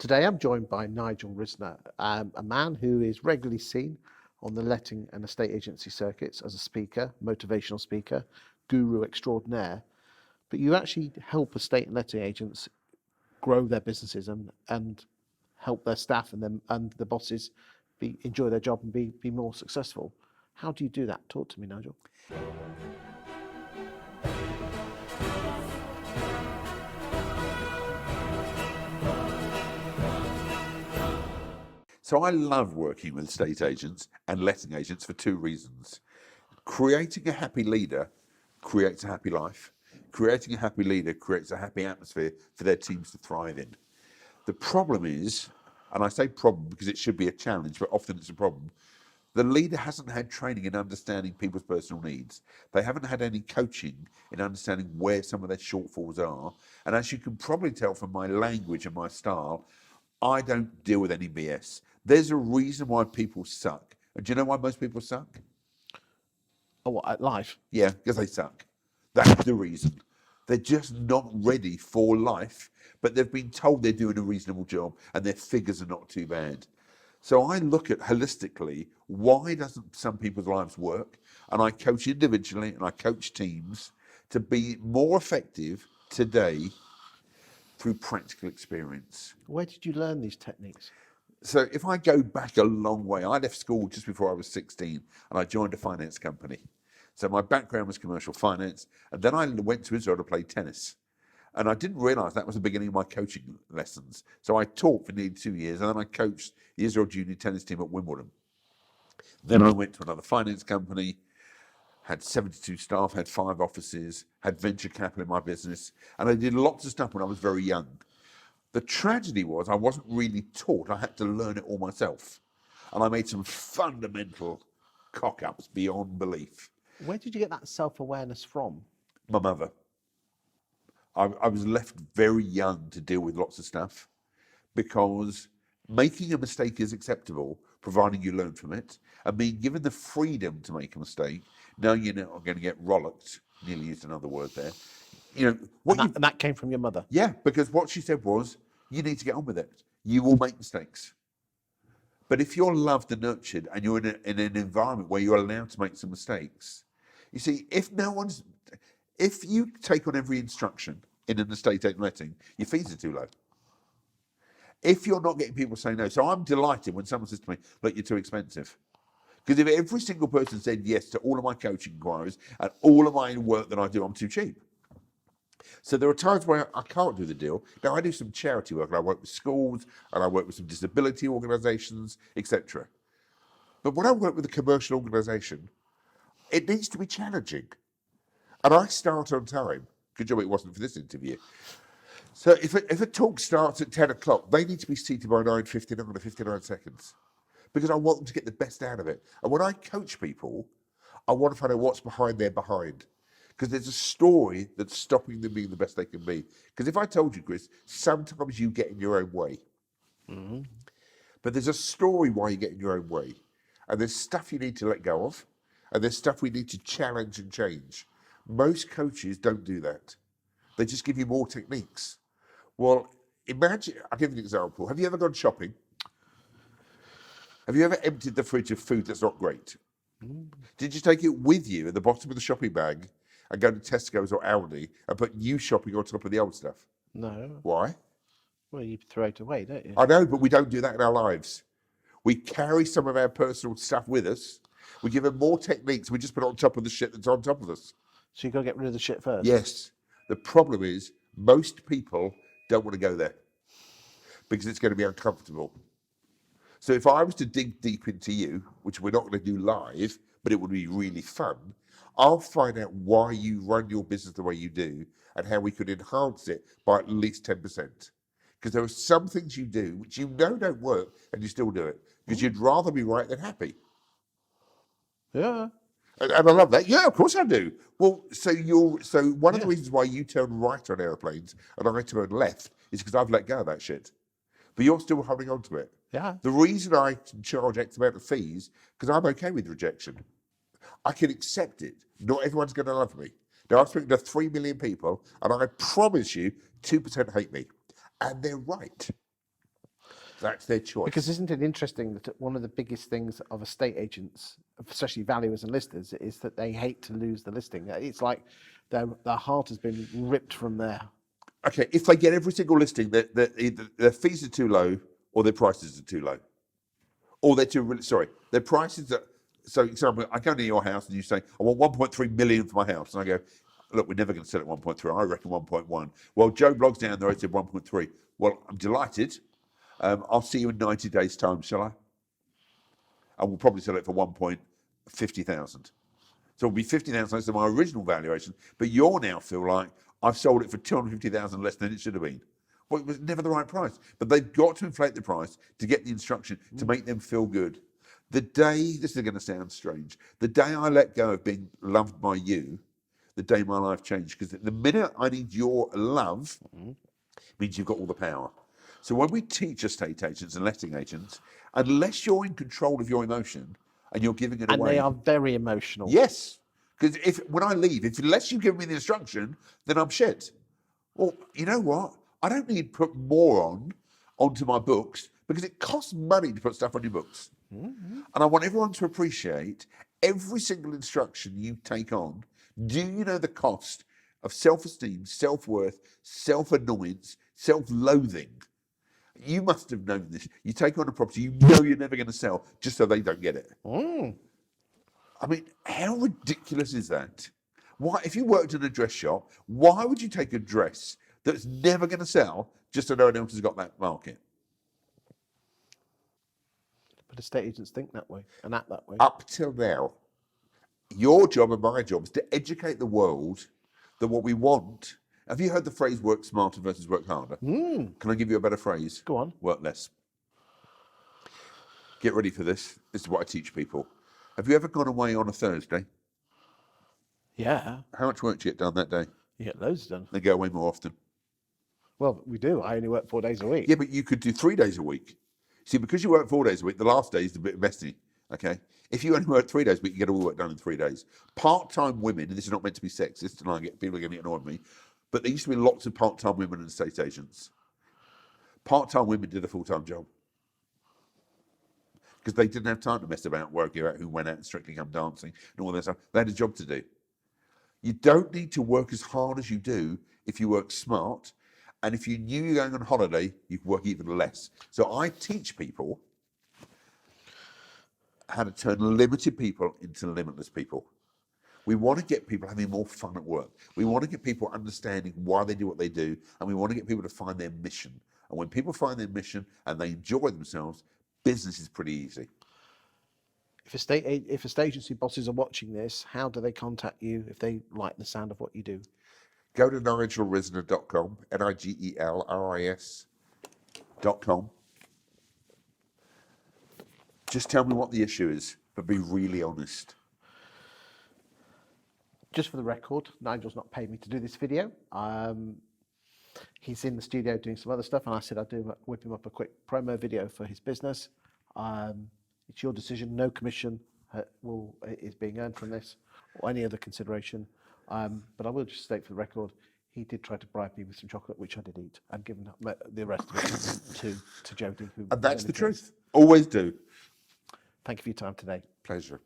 Today I'm joined by Nigel Risner, a man who is regularly seen on the letting and estate agency circuits as a speaker, motivational speaker, guru extraordinaire. But you actually help estate and letting agents grow their businesses and help their staff and the bosses enjoy their job and be more successful. How do you do that? Talk to me, Nigel. So I love working with estate agents and letting agents for two reasons. Creating a happy leader creates a happy life. Creating a happy leader creates a happy atmosphere for their teams to thrive in. The problem is, and I say problem because it should be a challenge, but often it's a problem, the leader hasn't had training in understanding people's personal needs. They haven't had any coaching in understanding where some of their shortfalls are. And as you can probably tell from my language and my style, I don't deal with any BS. There's a reason why people suck. And do you know why most people suck? Oh, what, at life? Yeah, because they suck. That's the reason. They're just not ready for life, but they've been told they're doing a reasonable job and their figures are not too bad. So I look at holistically, why doesn't some people's lives work? And I coach individually and I coach teams to be more effective today through practical experience. Where did you learn these techniques? So if I go back a long way, I left school just before I was 16 and I joined a finance company. So my background was commercial finance, and then I went to Israel to play tennis. And I didn't realise that was the beginning of my coaching lessons. So I taught for nearly 2 years, and then I coached the Israel junior tennis team at Wimbledon. Then I went to another finance company, had 72 staff, had 5 offices, had venture capital in my business, and I did lots of stuff when I was very young. The tragedy was I wasn't really taught. I had to learn it all myself. And I made some fundamental cock-ups beyond belief. Where did you get that self-awareness from? My mother. I was left very young to deal with lots of stuff because making a mistake is acceptable, providing you learn from it, and being given the freedom to make a mistake, knowing you're not going to get rollocked, nearly used another word there. You know, And that came from your mother? Yeah, because what she said was, you need to get on with it. You will make mistakes. But if you're loved and nurtured and you're in an environment where you're allowed to make some mistakes, you see, if you take on every instruction in an estate agent letting, your fees are too low. If you're not getting people saying no, so I'm delighted when someone says to me, look, you're too expensive. Because if every single person said yes to all of my coaching inquiries and all of my work that I do, I'm too cheap. So there are times where I can't do the deal. Now I do some charity work and I work with schools and I work with some disability organisations, etc. But when I work with a commercial organisation, it needs to be challenging. And I start on time. Good job it wasn't for this interview. So if a talk starts at 10 o'clock, they need to be seated by 9:59 or 59 seconds. Because I want them to get the best out of it. And when I coach people, I want to find out what's behind their behind. Because there's a story that's stopping them being the best they can be. Because if I told you, Chris, sometimes you get in your own way. Mm-hmm. But there's a story why you get in your own way. And there's stuff you need to let go of. And there's stuff we need to challenge and change. Most coaches don't do that. They just give you more techniques. Well, imagine, I'll give you an example. Have you ever gone shopping? Have you ever emptied the fridge of food that's not great? Mm. Did you take it with you at the bottom of the shopping bag and go to Tesco's or Aldi and put new shopping on top of the old stuff? No. Why? Well, you throw it away, don't you? I know, but we don't do that in our lives. We carry some of our personal stuff with us. We give them more techniques. We just put it on top of the shit that's on top of us. So you've got to get rid of the shit first? Yes. The problem is most people don't want to go there because it's going to be uncomfortable. So if I was to dig deep into you, which we're not going to do live, but it would be really fun, I'll find out why you run your business the way you do and how we could enhance it by at least 10%. Because there are some things you do which you know don't work and you still do it because you'd rather be right than happy. Yeah. And I love that. Yeah, of course I do. Well, so one of the reasons why you turn right on airplanes and I turn left is because I've let go of that shit. But you're still holding on to it. Yeah. The reason I can charge X amount of fees, because I'm okay with rejection. I can accept it. Not everyone's going to love me. Now, I've spoken to 3 million people, and I promise you 2% hate me. And they're right. That's their choice. Because isn't it interesting that one of the biggest things of estate agents, especially valuers and listers, is that they hate to lose the listing. It's like their heart has been ripped from there. Okay, if they get every single listing, either their fees are too low or their prices are too low. Or they're too, their prices are, so example, I go to your house and you say, I want 1.3 million for my house. And I go, look, we're never going to sell it 1.3. I reckon 1.1. Well, Joe Blogg's down there, I said 1.3. Well, I'm delighted. I'll see you in 90 days' time, shall I? And we'll probably sell it for 1,50,000. So it'll be 50,000 less than my original valuation, but you'll now feel like I've sold it for 250,000 less than it should have been. Well, it was never the right price. But they've got to inflate the price to get the instruction to make them feel good. The day, this is going to sound strange, the day I let go of being loved by you, the day my life changed. Because the minute I need your love, means you've got all the power. So when we teach estate agents and letting agents, unless you're in control of your emotion and you're giving it away. And they are very emotional. Yes. Because when I leave, unless you give me the instruction, then I'm shit. Well, you know what? I don't need to put more onto my books because it costs money to put stuff on your books. And I want everyone to appreciate every single instruction you take on. Do you know the cost of self-esteem, self-worth, self-annoyance, self-loathing? You must have known this. You take on a property you know you're never going to sell just so they don't get it. I mean, how ridiculous is that? Why, if you worked in a dress shop, why would you take a dress that's never going to sell just so no one else has got that market? But estate agents think that way and act that way. Up till now, your job and my job is to educate the world that what we want. Have you heard the phrase work smarter versus work harder? Can I give you a better phrase? Go on. Work less. Get ready for this. This is what I teach people. Have you ever gone away on a Thursday? Yeah. How much work do you get done that day? You get loads done. They go away more often. Well, we do. I only work 4 days a week. Yeah, but you could do 3 days a week. See, because you work 4 days a week, the last day is a bit messy, okay? If you only work 3 days a week, you get all the work done in 3 days. Part-time women, and this is not meant to be sexist, and people are going to get annoyed with me, but there used to be lots of part-time women and estate agents. Part-time women did a full-time job. Because they didn't have time to mess about working out who went out and Strictly Come Dancing and all that stuff. They had a job to do. You don't need to work as hard as you do if you work smart. And if you knew you're going on holiday, you could work even less. So I teach people how to turn limited people into limitless people. We want to get people having more fun at work. We want to get people understanding why they do what they do. And we want to get people to find their mission. And when people find their mission and they enjoy themselves, business is pretty easy. If estate agency bosses are watching this, how do they contact you if they like the sound of what you do? Go to nigelrisner.com, NIGELRIS.com. Just tell me what the issue is, but be really honest. Just for the record, Nigel's not paid me to do this video. He's in the studio doing some other stuff, and I said I'd whip him up a quick promo video for his business. It's your decision. No commission is being earned from this, or any other consideration. But I will just state for the record, he did try to bribe me with some chocolate, which I did eat, and given the rest of it to Jodie. And that's the truth. Always do. Thank you for your time today. Pleasure.